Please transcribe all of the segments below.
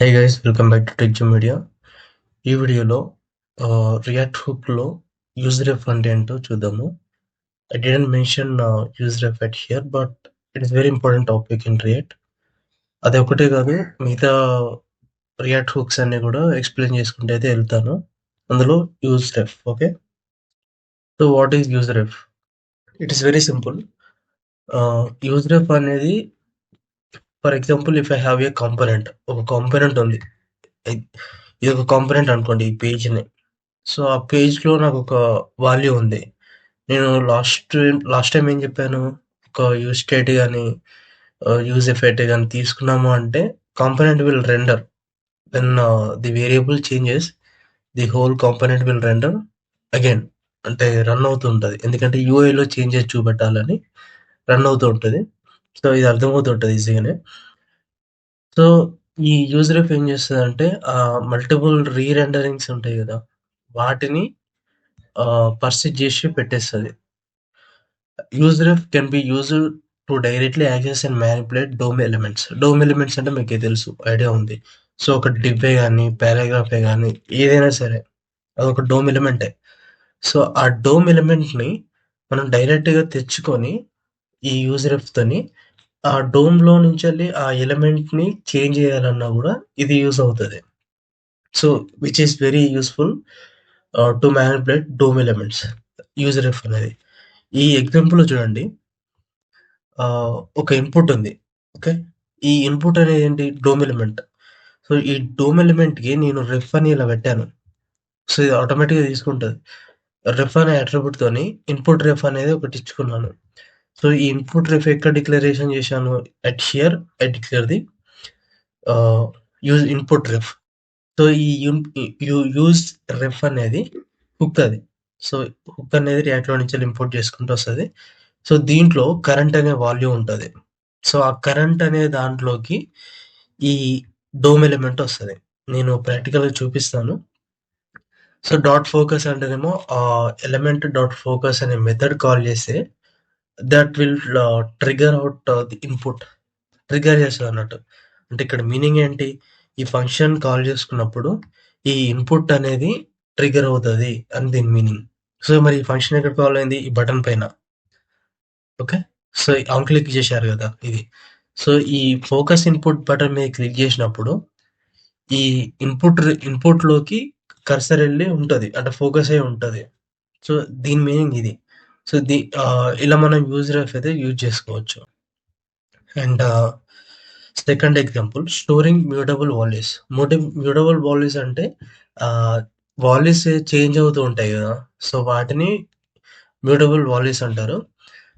Hi guys, welcome back to tech media. ఈ వీడియోలో react హుక్లో use ref అంటే ఏంటో చూద్దాము. I didn't mention use ref at here, but it is very important topic in react. అది ఒకటే కాదు, మిగతా రియాక్ట్ హుక్స్ అన్ని కూడా ఎక్స్ప్లెయిన్ చేసుకుంటే అయితే వెళ్తాను. అందులో use ref. Okay, so what is use ref? It is very simple. Use ref అనేది, for example, if I have a component, ఒక కాంపోనెంట్ ఉంది. ఇది ఒక కాంపోనెంట్ అనుకోండి, ఈ పేజ్ని. సో ఆ పేజ్‌లో నాకొక వాల్యూ ఉంది. నేను లాస్ట్ టైమ్ ఏం చెప్పాను? ఒక యూజ్ స్టేట్ గాని, యూజ్ ఎఫెక్ట్ గాని తీసుకున్నాము అంటే component will render. When the variable changes, the whole component will render again. అంటే రన్ అవుతూ ఉంటది. ఎందుకంటే యూఐలో చేంజెస్ చూపెట్టాలని రన్ అవుతూ ఉంటది. సో ఇది అర్థమవుతూ ఉంటది ఈజీగానే. సో ఈ యూజర్‌ఎఫ్ ఏం చేస్తదంటే మల్టిపుల్ రీ-రెండరింగ్స్ ఉంటాయి గదా! వాటిని పర్సిస్ట్ జేసి పెట్టేస్తది. Use ref can be used to directly access and manipulate DOM elements. DOM elements అంటే మీకే తెలుసు, ఐడియా ఉంది. సో ఒక డివ్వే గాని, పారాగ్రాఫే గాని, ఏదైనా సరే అదొక డోమ్ ఎలిమెంటే. సో ఆ డోమ్ ఎలిమెంట్‌ని మనం డైరెక్ట్‌గా తెచ్చుకొని ఈ యూజర్ఎఫ్‌తోని ఆ డోమ్‌లో నుంచెళ్ళి ఆ ఎలిమెంట్‌ని చేంజ్ చేయాలన్నా గూడా ఇది యూజ్ అవుతది. So which is very useful to manipulate DOM elements, use ref అనేది. ఈ ఎగ్జాంపుల్‌లో చూడండి. ఒక ఇన్‌పుట్ ఉంది. ఓకే. ఈ ఇన్‌పుట్ అనేది ఏంటి? Dome element. సో ఈ డోమ్ ఎలిమెంట్‌కి నేను రెఫ్ అని ఇలా పెట్టాను. సో ఇది ఆటోమేటిక్‌గా తీసుకుంటది. రెఫ్ అనే అట్రిబ్యూట్‌తోని ఇన్‌పుట్ రెఫ్ అనేది ఒకటి ఇచ్చుకున్నాను. సో ఈ ఇన్‌పుట్ రెఫ్ ఎక్కడ డిక్లరేషన్ చేశాను? At here I declare the ఆహ్, యూజ్ ఇన్‌పుట్ రెఫ్. సో ఈ యూజ్ రెఫ్ అనేది హుక్ అది. సో హుక్ అనేది రియాక్ట్‌లో నుంచి ఇంపోర్ట్ చేసుకుంటూ వస్తది. సో దీంట్లో కరెంట్ అనే వాల్యూ ఉంటది. సో ఆ కరెంట్ అనే దాంట్లోకి ఈ డోమ్ ఎలిమెంట్ వస్తది. నేను ప్రాక్టికల్‌గా చూపిస్తాను. సో డాట్ ఫోకస్ అంటేనేమో ఎలిమెంట్ డాట్ ఫోకస్ అనే మెథడ్ కాల్ చేస్తే that will trigger out the input. Trigger చేస్తదన్నట్టు. అంటే ఇక్కడ మీనింగ్ ఏంటి? ఈ ఫంక్షన్ కాల్ చేసుకున్నప్పుడు ఈ ఇన్‌పుట్ అనేది ట్రిగ్గర్ అవుతది అని దీని మీనింగ్. సో మరి ఈ ఫంక్షన్ ఎక్కడ కాల్ అయింది? ఈ బటన్ పైన. ఓకే. సో ఆన్ క్లిక్ చేశారు గదా! ఇది. సో ఈ ఫోకస్ ఇన్‌పుట్ బటన్ మీద క్లిక్ చేసినప్పుడు ఈ ఇన్‌పుట్‌లోకి కర్సర్ ఎళ్లి ఉంటది. అంటే ఫోకస్ అయ్యి ఉంటది. సో దీని మీనింగ్ ఇది. సో ఇలా మనం యూజ్ అయితే యూజ్ చేసుకోవచ్చు. And second example, storing mutable values. Mutable values అంటే ఆహ్, వాల్యూస్ చేంజ్ అవుతూ ఉంటాయి గదా! సో వాటిని మ్యూటబుల్ వాల్యూస్ అంటారు.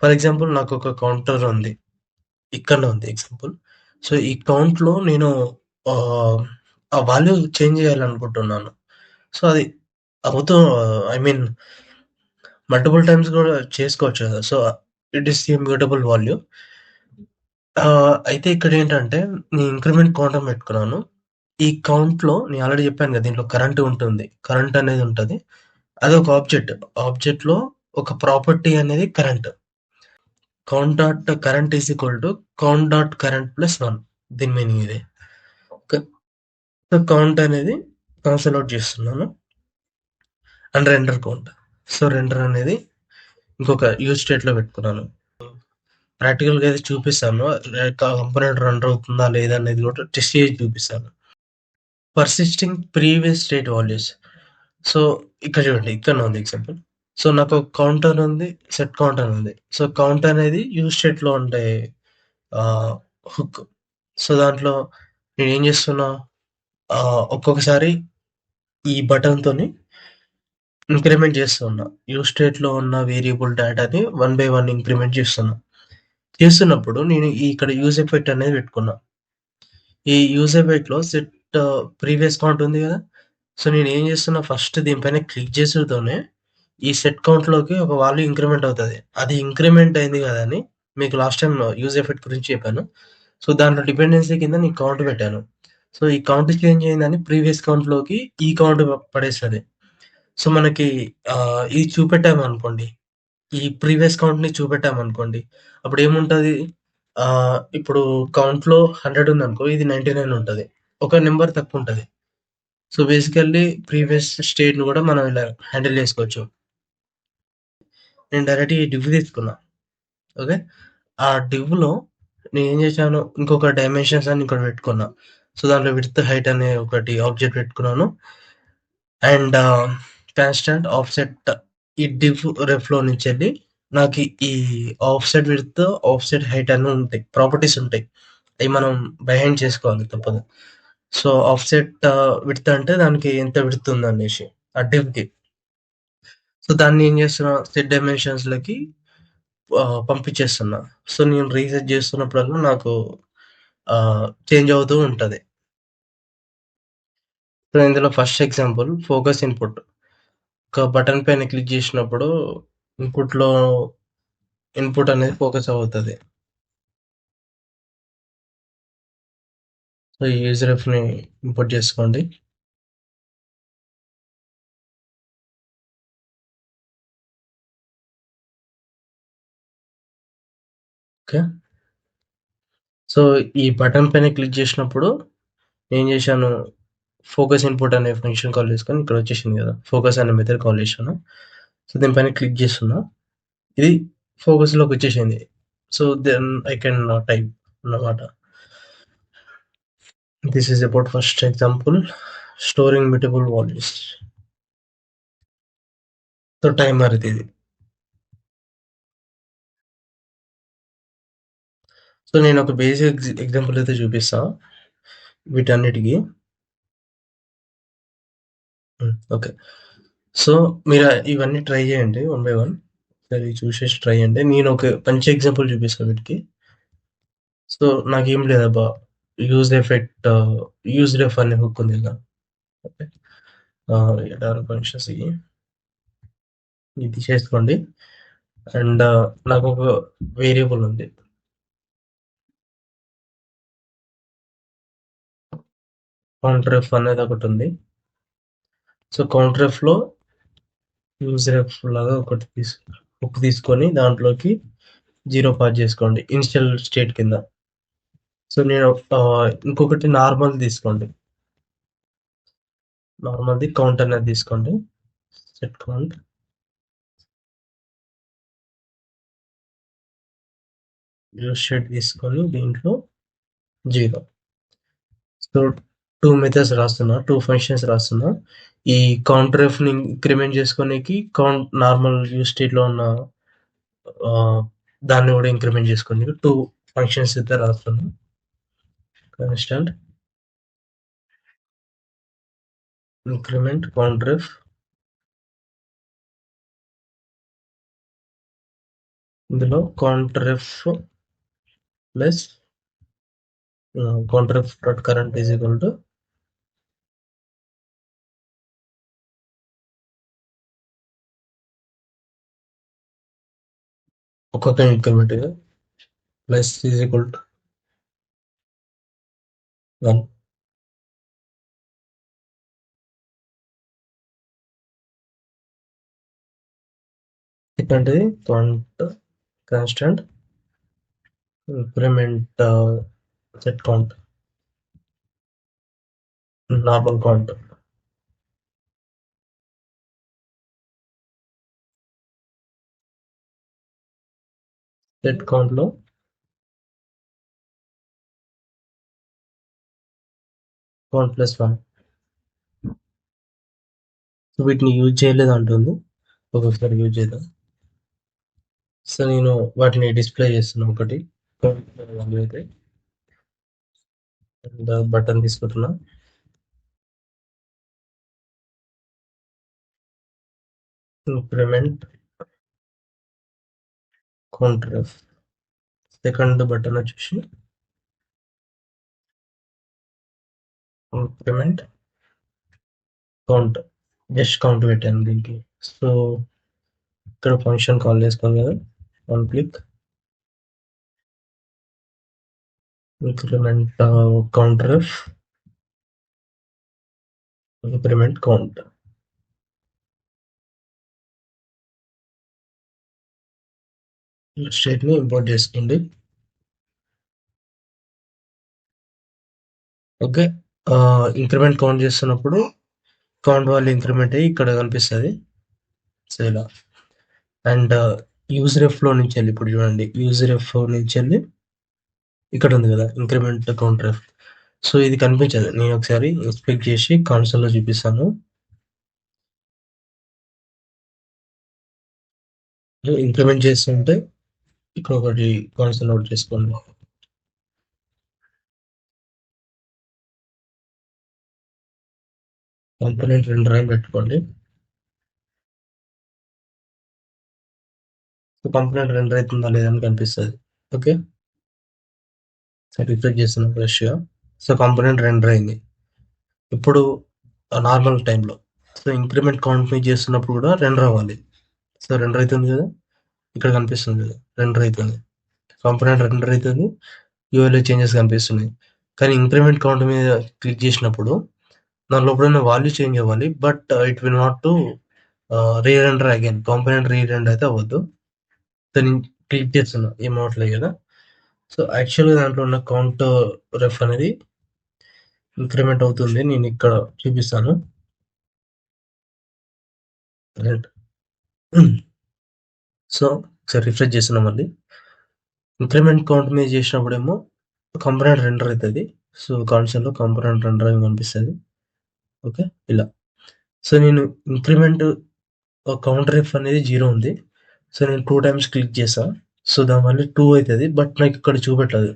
ఫర్ ఎగ్జాంపుల్, నాకొక కౌంటర్ ఉంది. ఇక్కడనే ఉంది ఎగ్జాంపుల్. సో ఈ కౌంట్‌లో నేను ఆహ్, ఆ వాల్యూ చేంజ్ చేయాలనుకుంటున్నాను. సో అది అవుతూ, ఐ మీన్, మల్టిపుల్ టైమ్స్ గూడా చేసుకోవచ్చు గదా! So it is the mutable value. అయితే ఇక్కడేంటంటే, నేను ఇంక్రిమెంట్ కౌంటర్ పెట్టుకున్నాను. ఈ కౌంట్‌లో నేను ఆల్రెడీ చెప్పాను గదా! దీంట్లో కరెంట్ ఉంటుంది. కరెంట్ అనేది ఉంటది. అదొక ఆబ్జెక్ట్. ఆబ్జెక్ట్‌లో ఒక ప్రాపర్టీ అనేది current. Count dot current is equal to count dot current plus 1. దీని మీనింగ్ ఇది. ఓకే. సో కౌంట్ అనేది కన్సోల్ ఔట్ చేస్తున్నాను. And render count. So render అనేది ఇంకొక యూజ్ స్టేట్‌లో పెట్టుకున్నాను. ప్రాక్టికల్‌గా అయితే చూపిస్తాను. కాంపోనెంట్ రన్ అవుతుందా లేదా అనేది కూడా టెస్ట్ చేసి చూపిస్తాను. Persisting previous state values. So ఇక్కడ చూడండి, ఇక్కడనే ఉంది ఎగ్జాంపుల్. సో నాకు ఒక కౌంటర్ ఉంది, సెట్ కౌంటర్ ఉంది. సో కౌంట్ అనేది యూజ్ స్టేట్‌లో ఉండే ఆహ్, హుక్. సో దాంట్లో నేనేం చేస్తున్నా, ఒక్కొక్కసారి ఈ బటన్‌తోని ఇంక్రిమెంట్ చేస్తూ ఉన్నా. యూజ్ స్టేట్‌లో ఉన్న వేరియబుల్ డేటాని వన్ బై వన్ ఇంక్రిమెంట్ చేస్తున్నా. చేస్తున్నప్పుడు నేను ఇక్కడ యూజ్ ఎఫెక్ట్ అనేది పెట్టుకున్నా. ఈ యూజ్ ఎఫెక్ట్‌లో సెట్ ప్రీవియస్ కౌంట్ ఉంది గదా! సో నేనేం చేస్తున్నా, ఫస్ట్ దీనిపైన క్లిక్ చేసుడుతోనే ఈ సెట్ కౌంట్‌లోకి ఒక వాల్యూ ఇంక్రిమెంట్ అవుతది. అది ఇంక్రిమెంట్ అయింది గదా అని మీకు లాస్ట్ టైమ్ యూజ్ ఎఫెక్ట్ గురించి చెప్పాను. సో దాంట్లో డిపెండెన్సీ కింద నేను కౌంట్ పెట్టాను. సో ఈ కౌంట్ చేంజ్ అయిందని ప్రీవియస్ కౌంట్‌లోకి ఈ కౌంట్ పడేస్తది. సో మనకి ఇది చూపెట్టామనుకోండి, ఈ ప్రీవియస్ కౌంట్‌ని చూపెట్టామనుకోండి, అప్పుడేముంటది, ఇప్పుడు కౌంట్‌లో 100 ఉందనుకో, ఇది 99 ఉంటది. ఒక నంబర్ తక్కువుంటది. సో, బేసికల్లీ ప్రీవియస్ స్టేట్‌ని గూడా మనం ఇలా హ్యాండిల్ జేసుకోవచ్చు. నేను డైరెక్ట్‌గా ఈ డివ్ తీసుకున్నా. ఓకే. ఆ డివ్‌లో నేనేం జేశాను, ఇంకొక డైమెన్షన్స్ అని ఇంకోటి పెట్టుకున్నా. సో, దాంట్లో విడ్త్, హైట్ అనే ఒకటి ఆబ్జెక్ట్ పెట్టుకున్నాను. అండ్ కాన్స్టాంట్, ఆఫ్‌సెట్ ఈ డివ్ రెఫ్‌లో నుంచెళ్ళి నాకి ఈ ఆఫ్‌సెట్ విడ్త్, ఆఫ్‌సెట్ హైట్ అని ఉంటాయి. ప్రాపర్టీస్ ఉంటాయి. అయి మనం బై హ్యాండ్ చేసుకోవాలి తప్పదు. సో, ఆఫ్‌సెట్ విడ్త్ అంటే దానికి ఎంత విడ్త్ ఉందనేసి ఆ డివ్‌కి. సో, దాన్ని ఏం చేస్తున్నా సెట్ డైమెన్షన్స్‌లోకి పంపించేస్తున్నా. సో, నేను రీసెట్ చేస్తున్నప్పుడల్లా నాకు చేంజ్ అవుతూ ఉంటది. సో, ఇందులో ఫస్ట్ ఎగ్జాంపుల్ ఫోకస్ ఇన్‌పుట్. ఒక బటన్ పైన క్లిక్ చేసినప్పుడు ఇన్‌పుట్‌లో ఇన్‌పుట్ అనేది ఫోకస్ అవుతది. సో, ఈ యూజర్‌ఎఫ్‌ని ఇంపోర్ట్ చేసుకోండి. ఓకే. సో, ఈ బటన్ పైన క్లిక్ చేసినప్పుడు నేనేం చేశాను, ఫోకస్ ఇన్‌పుట్ అనే ఫంక్షన్ కాల్ చేసుకొని ఇక్కడొచ్చేసింది కదా! ఫోకస్ అనే మెథడ్ కాల్ చేశాను. సో, దీనిపైన క్లిక్ చేస్తున్నా. ఇది ఫోకస్‌లోకొచ్చేసింది. So, then I can type అన్నమాట. This is about first example storing multiple values. So, timer ఇది. సో, నేనొక బేసిక్ ఎగ్జాంపుల్ అయితే చూపిస్తా వీటన్నిటికి. ఓకే. సో, మీరు ఇవన్నీ ట్రై చేయండి వన్ బై వన్. ఒకసారి చూసేసి ట్రై చేయండి. నేనొక మంచి ఎగ్జాంపుల్ చూపిస్తా వీటికి. సో, నాకేం లేదబ్బా! యూజ్ ఎఫెక్ట్ యూజ్ రెఫ్ అనే హుక్ ఉంది కదా! ఓకే. డెవలప్ ఫంక్షన్స్ ఇది చేసుకోండి. అండ్ నాకొక వేరియబుల్ ఉంది. కౌంటర్‌ఎఫ్ అనేది ఒకటుంది. సో, కౌంటర్‌ఎఫ్‌లో యూజ్‌రెఫ్ లాగా ఒకటి హుక్ తీసుకొని దాంట్లోకి 0 పాస్ చేసుకోండి. ఇనిషియల్ స్టేట్ కింద. సో, నేను ఇంకొకటి నార్మల్ తీసుకోండి. నార్మల్‌ది కౌంట్ అనేది తీసుకోండి. సెట్ కౌంట్ యూజ్ షేడ్ తీసుకొని దీంట్లో 0. సో, 2 మెథడ్స్ రాస్తున్నా. 2 ఫంక్షన్స్ రాస్తున్నా. ఈ కౌంటర్‌ఎఫ్‌ని ఇంక్రిమెంట్ చేసుకోనీకి నార్మల్ యూజ్ స్టేట్‌లో ఉన్న ఆహ్, దాన్ని గూడా ఇంక్రిమెంట్ చేసుకోనీకి 2 ఫంక్షన్స్ అయితే రాస్తున్నా. కాన్స్టెంట్ ఇంక్రిమెంట్ కౌంటర్‌ఎఫ్ ఇందులో counter ref plus counter ref dot current is equal to ఒక్కొక్క ఇంక్రిమెంట్‌గా ప్లస్ ఈజ్ ఈక్వల్ టు 1. సెకండ్‌ది constant increment set count normal count set కౌంట్‌లో కౌంట్ ప్లస్ 1. వీటిని యూజ్ చేయలేదంటుంది. ఒక్కొక్కసారి యూజ్ చేద్దాం. సో, నేను వాటిని డిస్‌ప్లే చేస్తున్నా ఒకటి. వాల్యూ అయితే అండ్ బటన్ తీసుకుంటున్నా. ఇంక్రిమెంట్ కౌంటర్‌ఎఫ్ సెకండ్ బటన్ వచ్చేసి ఇంక్రిమెంట్ కౌంట్. జస్ట్ కౌంట్ పెట్టాను దీనికి. సో, ఇక్కడ ఫంక్షన్ కాల్ చేసుకోవాలి కదా! One click increment counter ref increment count. స్టేట్‌ని ఇంపోర్ట్ చేసుకోండి. ఓకే. ఇంక్రిమెంట్ కౌంట్ చేస్తున్నప్పుడు కౌంట్ వాల్యూ ఇంక్రిమెంట్ అయ్యి ఇక్కడ కనిపిస్తది. సో, ఇలా. అండ్ యూజ్ రెఫ్‌లో నుంచెళ్ళి ఇప్పుడు చూడండి. యూజ్ రెఫ్ నుంచెళ్ళి ఇక్కడ ఉంది కదా! Increment count ref. సో, ఇది కనిపించదు. నేను ఒకసారి ఇన్స్పెక్ట్ చేసి కన్సోల్‌లో చూపిస్తాను. ఇంక్రిమెంట్ చేస్తుంటే ఇక్కడ ఒకటి కన్సోల్ నోట్ చేసుకోండి. కాంపోనెంట్ రెండర్ అని పెట్టుకోండి. సో, కాంపోనెంట్ రెండర్ అవుతుందా లేదా అని కనిపిస్తది. ఓకే. సో, రిఫ్రెష్ చేస్తున్నా ఫ్రెష్‌గా. సో, కాంపోనెంట్ రెండర్ అయింది. ఇప్పుడు నార్మల్ టైమ్‌లో. సో, ఇంక్రిమెంట్ కౌంట్ మీద చేస్తున్నప్పుడు కూడా రెండర్ అవ్వాలి. సో, రెండర్ అయితుంది కదా! ఇక్కడ కనిపిస్తుంది కదా! రెండర్ అయితుంది. కాంపోనెంట్ రెండర్ అయితుంది. యూఐలో చేంజెస్ కనిపిస్తున్నాయి. కానీ ఇంక్రిమెంట్ కౌంట్ మీద క్లిక్ చేసినప్పుడు దాని లోపల వాల్యూ చేంజ్ అవ్వాలి. But it will not to రీరెండర్ again. Component రీరెండర్ అయితే అవ్వద్దు. దాన్ని క్లిక్ చేస్తున్నా ఏం అవ్వట్లేదు కదా! సో, యాక్చువల్‌గా దాంట్లో ఉన్న కౌంట్ రెఫ్ అనేది ఇంక్రిమెంట్ అవుతుంది. నేను ఇక్కడ చూపిస్తాను. రైట్. సో, ఒకసారి రిఫ్రెష్ చేస్తున్నా మళ్ళీ. ఇంక్రిమెంట్ కౌంట్ మీద చేసినప్పుడేమో కాంపోనెంట్ రెండర్ అయితది. సో, కన్సోల్‌లో కాంపోనెంట్ రెండర్ అని కనిపిస్తది. ఓకే. ఇలా. సో, నేను ఇంక్రిమెంట్ కౌంట్ రెఫ్ అనేది 0 ఉంది. సో, నేను 2 టైమ్స్ క్లిక్ చేశా. సో, దానివల్ల 2 అయితది. బట్ నాకిక్కడ చూపెట్టదు.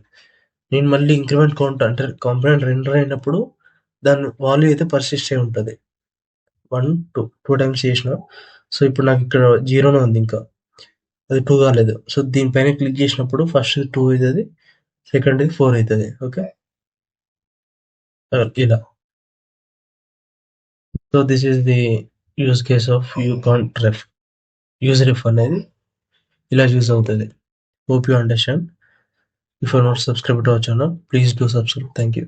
నేను మళ్ళీ ఇంక్రిమెంట్ కౌంట్ అంటే కాంపోనెంట్ రెండర్ అయినప్పుడు దాని వాల్యూ అయితే పర్సిస్ట్ అయి ఉంటది. 1, 2 టైమ్స్ చేసినా. సో, ఇప్పుడు నాకిక్కడ 0నే ఉంది ఇంకా. అది 2 కాలేదు. సో, దీనిపైన క్లిక్ చేసినప్పుడు ఫస్ట్ 2 అయితది. సెకండ్‌ది 4 అయితది. ఓకే. ఇలా. So, this is the use case of count ref. Use ref అనేది ఇలా యూజ్ అవుతది. Hope you understand. If you are not subscribed to our channel, please do subscribe. Thank you.